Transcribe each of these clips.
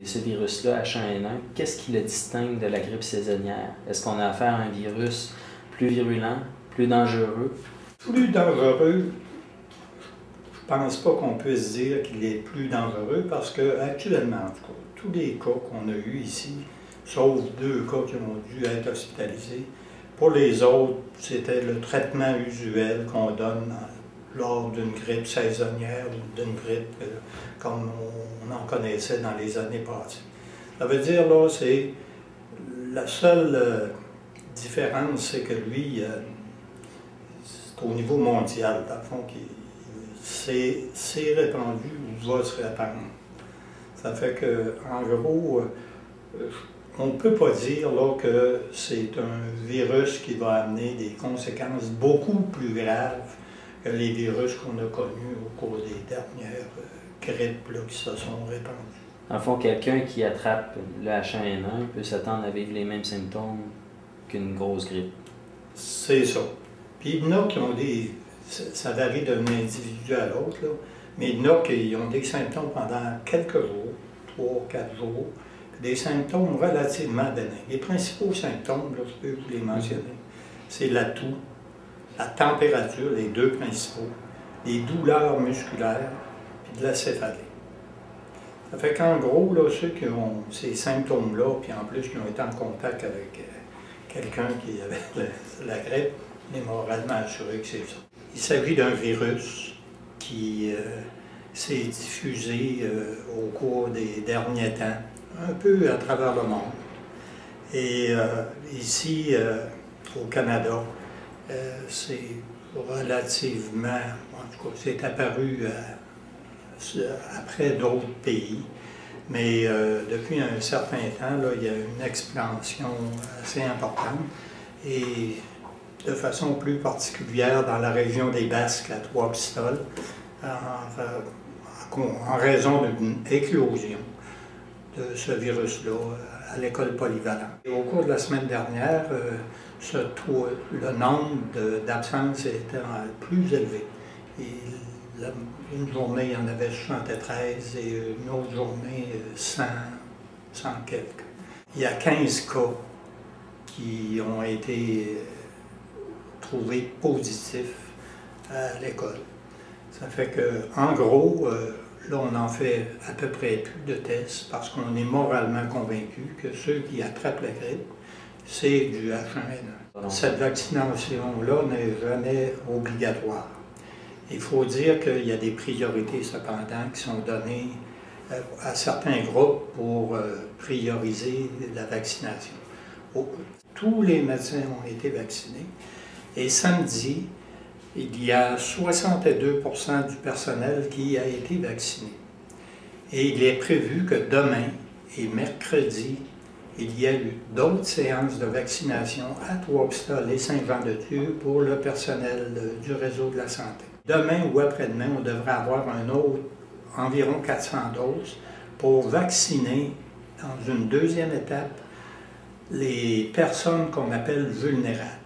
Ce virus-là, H1N1, qu'est-ce qui le distingue de la grippe saisonnière? Est-ce qu'on a affaire à un virus plus virulent, plus dangereux? Plus dangereux, je pense pas qu'on puisse dire qu'il est plus dangereux parce que actuellement, en tout cas, tous les cas qu'on a eus ici, sauf 2 cas qui ont dû être hospitalisés, pour les autres, c'était le traitement usuel qu'on donne lors d'une grippe saisonnière ou d'une grippe comme on en connaissait dans les années passées. Ça veut dire, là, c'est la seule différence, c'est que lui, c'est au niveau mondial, dans le fond, c'est répandu ou va se répandre. Ça fait que, en gros, on ne peut pas dire là, que c'est un virus qui va amener des conséquences beaucoup plus graves que les virus qu'on a connus au cours des dernières grippes là, qui se sont répandues. En fond, quelqu'un qui attrape le H1N1 peut s'attendre à vivre les mêmes symptômes qu'une grosse grippe. C'est ça. Puis il y en a qui ont des... Ça varie d'un individu à l'autre, mais il y en a qui ont des symptômes pendant quelques jours, 3 ou 4 jours, des symptômes relativement bénins. Les principaux symptômes, là, je peux vous les mentionner, c'est la toux, la température, les 2 principaux, les douleurs musculaires, puis de la céphalée. Ça fait qu'en gros, là, ceux qui ont ces symptômes-là, puis en plus qui ont été en contact avec quelqu'un qui avait la grippe, on est moralement assuré que c'est ça. Il s'agit d'un virus qui s'est diffusé au cours des derniers temps, un peu à travers le monde. Et ici, au Canada, c'est relativement, en tout cas, c'est apparu après d'autres pays, mais depuis un certain temps, là, il y a une expansion assez importante et de façon plus particulière dans la région des Basques, à Trois-Pistoles, en raison d'une éclosion de ce virus-là à l'école polyvalente. Et au cours de la semaine dernière, le nombre d'absences était plus élevé. Et une journée, il y en avait 73 et une autre journée, 100 quelques. Il y a 15 cas qui ont été trouvés positifs à l'école. Ça fait que, en gros, là, on en fait à peu près plus de tests parce qu'on est moralement convaincu que ceux qui attrapent la grippe, c'est du H1N1. Cette vaccination-là n'est jamais obligatoire. Il faut dire qu'il y a des priorités, cependant, qui sont données à certains groupes pour prioriser la vaccination. Tous les médecins ont été vaccinés et samedi, il y a 62% du personnel qui a été vacciné. Et il est prévu que demain et mercredi, il y a eu d'autres séances de vaccination à Trois-Pistoles et Saint-Jean-de-Dieu pour le personnel du réseau de la santé. Demain ou après-demain, on devrait avoir un autre, environ 400 doses, pour vacciner, dans une deuxième étape, les personnes qu'on appelle vulnérables.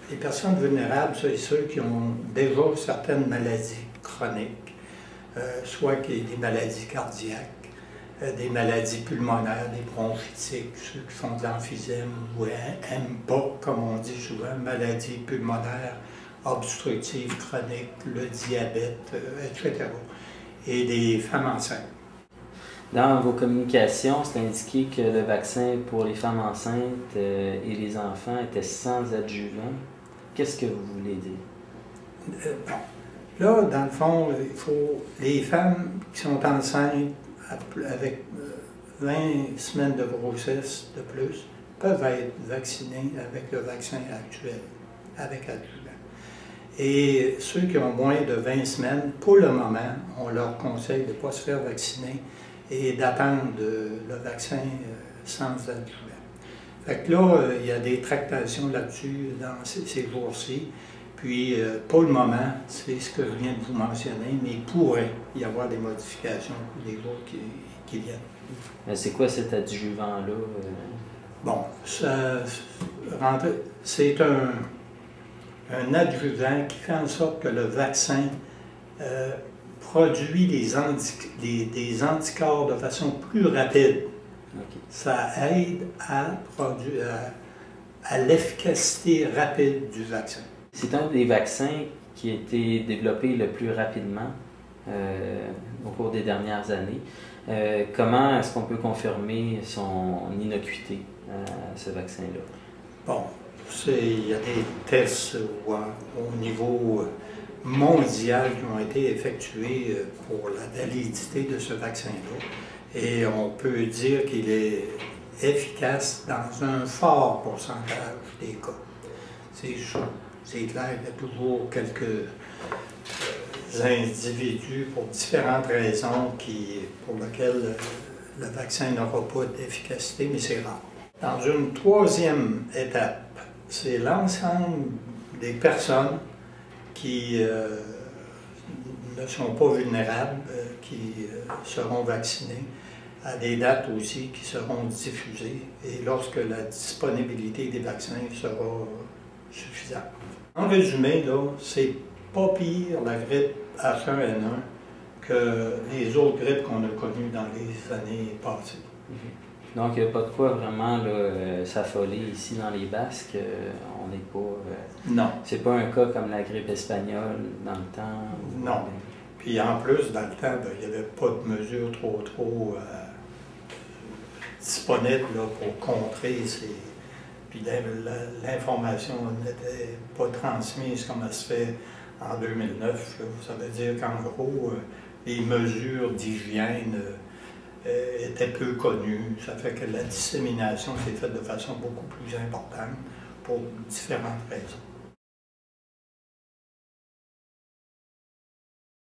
Les personnes vulnérables, c'est ceux qui ont déjà certaines maladies chroniques, soit des maladies cardiaques, des maladies pulmonaires, des bronchitiques, ceux qui font de l'emphysème ou MPOC, comme on dit souvent, maladies pulmonaires obstructives chroniques, le diabète, etc. Et des femmes enceintes. Dans vos communications, c'est indiqué que le vaccin pour les femmes enceintes et les enfants était sans adjuvant. Qu'est-ce que vous voulez dire? Bon. Là, dans le fond, il faut les femmes qui sont enceintes avec 20 semaines de grossesse de plus peuvent être vaccinées avec le vaccin actuel, avec adjuvant. Et ceux qui ont moins de 20 semaines, pour le moment, on leur conseille de ne pas se faire vacciner et d'attendre le vaccin sans adjuvant. Fait que là, il y a des tractations là-dessus dans ces jours-ci. Puis, pour le moment, c'est ce que je viens de vous mentionner, mais il pourrait y avoir des modifications pour les jours qui viennent. Mais c'est quoi cet adjuvant-là? Bon, c'est un adjuvant qui fait en sorte que le vaccin produit des anticorps de façon plus rapide OK. Ça aide à l'efficacité rapide du vaccin. C'est un des vaccins qui a été développé le plus rapidement au cours des dernières années. Comment est-ce qu'on peut confirmer son innocuité à ce vaccin-là? Bon, il y a des tests au niveau mondial qui ont été effectués pour la validité de ce vaccin-là. Et on peut dire qu'il est efficace dans un fort pourcentage des cas. C'est clair, il y a toujours quelques individus pour différentes raisons pour lesquelles le vaccin n'aura pas d'efficacité, mais c'est rare. Dans une troisième étape, c'est l'ensemble des personnes qui ne sont pas vulnérables, qui seront vaccinées à des dates aussi qui seront diffusées et lorsque la disponibilité des vaccins sera suffisante. En résumé, c'est pas pire la grippe H1N1 que les autres grippes qu'on a connues dans les années passées. Donc, il n'y a pas de quoi vraiment s'affoler ici dans les Basques. On n'est pas. Non. C'est pas un cas comme la grippe espagnole dans le temps. Non. Puis en plus, dans le temps, il n'y avait pas de mesures trop disponibles pour contrer ces. Puis l'information n'était pas transmise comme elle se fait en 2009. Ça veut dire qu'en gros, les mesures d'hygiène étaient peu connues. Ça fait que la dissémination s'est faite de façon beaucoup plus importante pour différentes raisons.